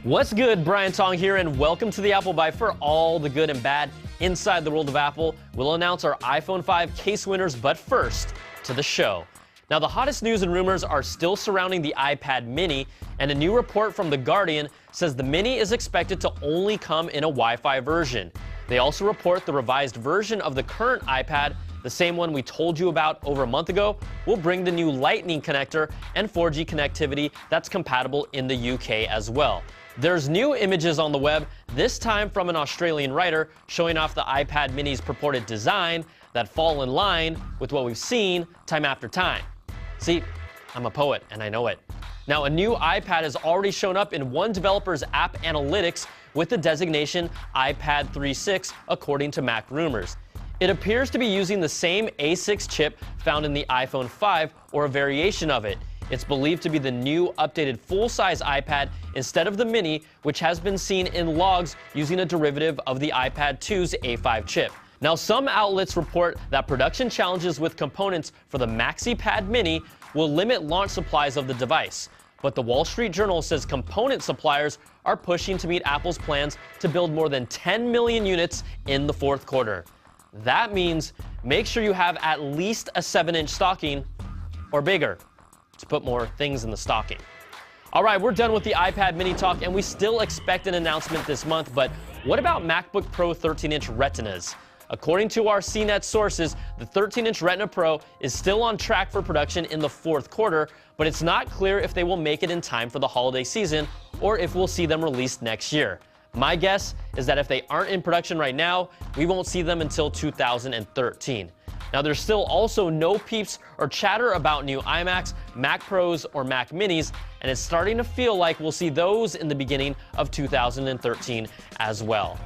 What's good? Brian Tong here, and welcome to the Apple Byte for all the good and bad inside the world of Apple. We'll announce our iPhone 5 case winners, but first, to the show. Now, the hottest news and rumors are still surrounding the iPad mini, and a new report from The Guardian says the mini is expected to only come in a Wi-Fi version. They also report the revised version of the current iPad, the same one we told you about over a month ago, will bring the new Lightning connector and 4G connectivity that's compatible in the UK as well. There's new images on the web, this time from an Australian writer, showing off the iPad mini's purported design that fall in line with what we've seen time after time. See, I'm a poet and I know it. Now, a new iPad has already shown up in one developer's app analytics with the designation iPad 3.6, according to Mac Rumors. It appears to be using the same A6 chip found in the iPhone 5 or a variation of it. It's believed to be the new updated full-size iPad instead of the mini, which has been seen in logs using a derivative of the iPad 2's A5 chip. Now, some outlets report that production challenges with components for the MaxiPad Mini will limit launch supplies of the device. But the Wall Street Journal says component suppliers are pushing to meet Apple's plans to build more than 10 million units in the fourth quarter. That means make sure you have at least a 7-inch stocking or bigger to put more things in the stocking. All right, we're done with the iPad mini talk, and we still expect an announcement this month, but what about MacBook Pro 13-inch Retinas? According to our CNET sources, the 13-inch Retina Pro is still on track for production in the fourth quarter, but it's not clear if they will make it in time for the holiday season or if we'll see them released next year. My guess is that if they aren't in production right now, we won't see them until 2013. Now, there's still also no peeps or chatter about new iMacs, Mac Pros, or Mac Minis, and it's starting to feel like we'll see those in the beginning of 2013 as well.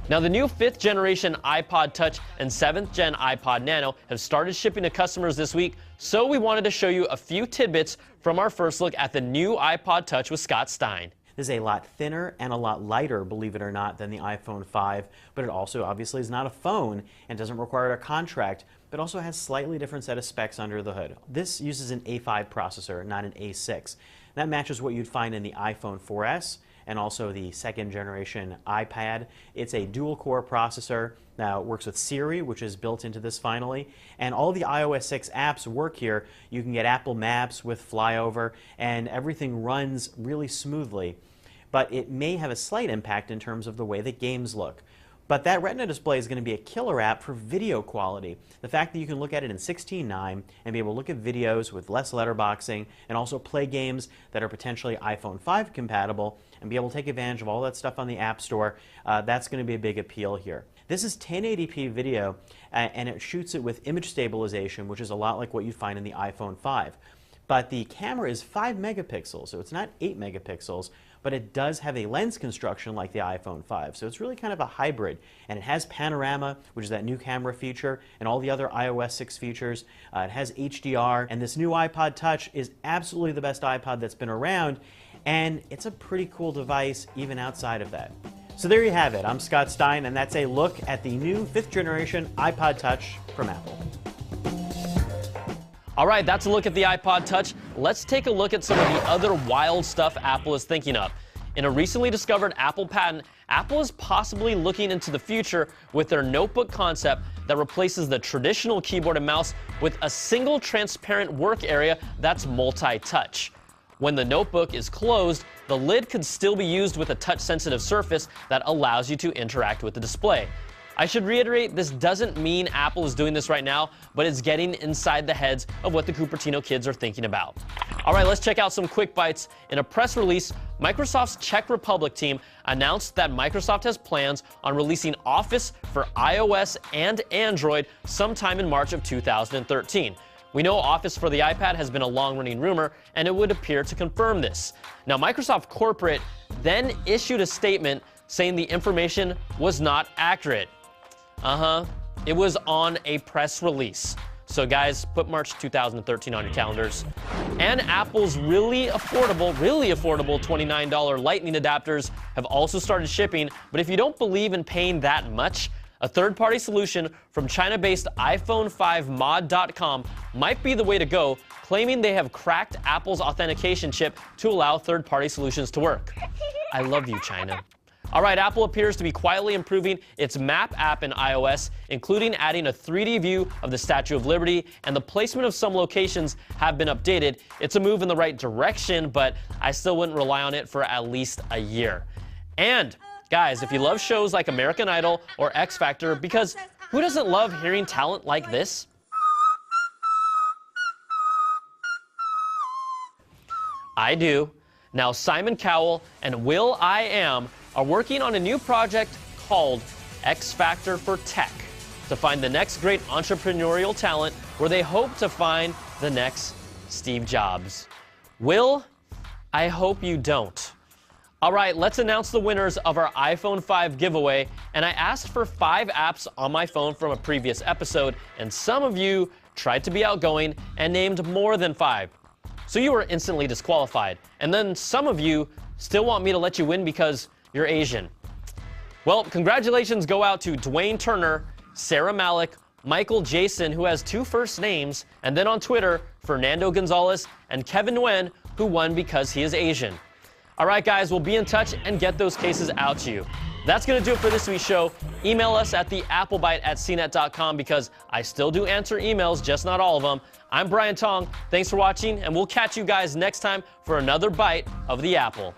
Now, the new 5th generation iPod Touch and 7th gen iPod Nano have started shipping to customers this week, so we wanted to show you a few tidbits from our first look at the new iPod Touch with Scott Stein. This is a lot thinner and a lot lighter, believe it or not, than the iPhone 5, but it also obviously is not a phone and doesn't require a contract, but also has slightly different set of specs under the hood. This uses an A5 processor, not an A6. That matches what you'd find in the iPhone 4S and also the 2nd generation iPad. It's a dual-core processor. Now, it works with Siri, which is built into this finally, and all the iOS 6 apps work here. You can get Apple Maps with Flyover, and everything runs really smoothly. But it may have a slight impact in terms of the way that games look. But that Retina display is going to be a killer app for video quality. The fact that you can look at it in 16:9 and be able to look at videos with less letterboxing and also play games that are potentially iPhone 5 compatible and be able to take advantage of all that stuff on the App Store, that's going to be a big appeal here. This is 1080p video, and it shoots it with image stabilization, which is a lot like what you find in the iPhone 5. But the camera is 5 megapixels, so it's not 8 megapixels, but it does have a lens construction like the iPhone 5. So it's really kind of a hybrid, and it has panorama, which is that new camera feature, and all the other iOS 6 features. It has HDR, and this new iPod Touch is absolutely the best iPod that's been around, and it's a pretty cool device even outside of that. So there you have it. I'm Scott Stein, and that's a look at the new 5th generation iPod Touch from Apple. All right, that's a look at the iPod Touch. Let's take a look at some of the other wild stuff Apple is thinking of. In a recently discovered Apple patent, Apple is possibly looking into the future with their notebook concept that replaces the traditional keyboard and mouse with a single transparent work area that's multi-touch. When the notebook is closed, the lid could still be used with a touch-sensitive surface that allows you to interact with the display. I should reiterate, this doesn't mean Apple is doing this right now, but it's getting inside the heads of what the Cupertino kids are thinking about. All right, let's check out some quick bites. In a press release, Microsoft's Czech Republic team announced that Microsoft has plans on releasing Office for iOS and Android sometime in March of 2013. We know Office for the iPad has been a long-running rumor, and it would appear to confirm this. Now, Microsoft Corporate then issued a statement saying the information was not accurate. It was on a press release. So guys, put March 2013 on your calendars. And Apple's really affordable $29 Lightning adapters have also started shipping, but if you don't believe in paying that much, a third-party solution from China-based iPhone5mod.com might be the way to go, claiming they have cracked Apple's authentication chip to allow third-party solutions to work. I love you, China. All right, Apple appears to be quietly improving its Map app in iOS, including adding a 3D view of the Statue of Liberty, and the placement of some locations have been updated. It's a move in the right direction, but I still wouldn't rely on it for at least a year. And guys, if you love shows like American Idol or X Factor, because who doesn't love hearing talent like this? I do. Now Simon Cowell and will.i.am are working on a new project called X Factor for Tech to find the next great entrepreneurial talent, where they hope to find the next Steve Jobs. Will, I hope you don't. All right, let's announce the winners of our iPhone 5 giveaway. And I asked for 5 apps on my phone from a previous episode, and some of you tried to be outgoing and named more than 5. So you were instantly disqualified. And then some of you still want me to let you win because you're Asian. Well, congratulations go out to Dwayne Turner, Sarah Malik, Michael Jason, who has 2 first names, and then on Twitter, Fernando Gonzalez and Kevin Nguyen, who won because he is Asian. All right, guys, we'll be in touch and get those cases out to you. That's going to do it for this week's show. Email us at theapplebyte@cnet.com because I still do answer emails, just not all of them. I'm Brian Tong. Thanks for watching, and we'll catch you guys next time for another bite of the apple.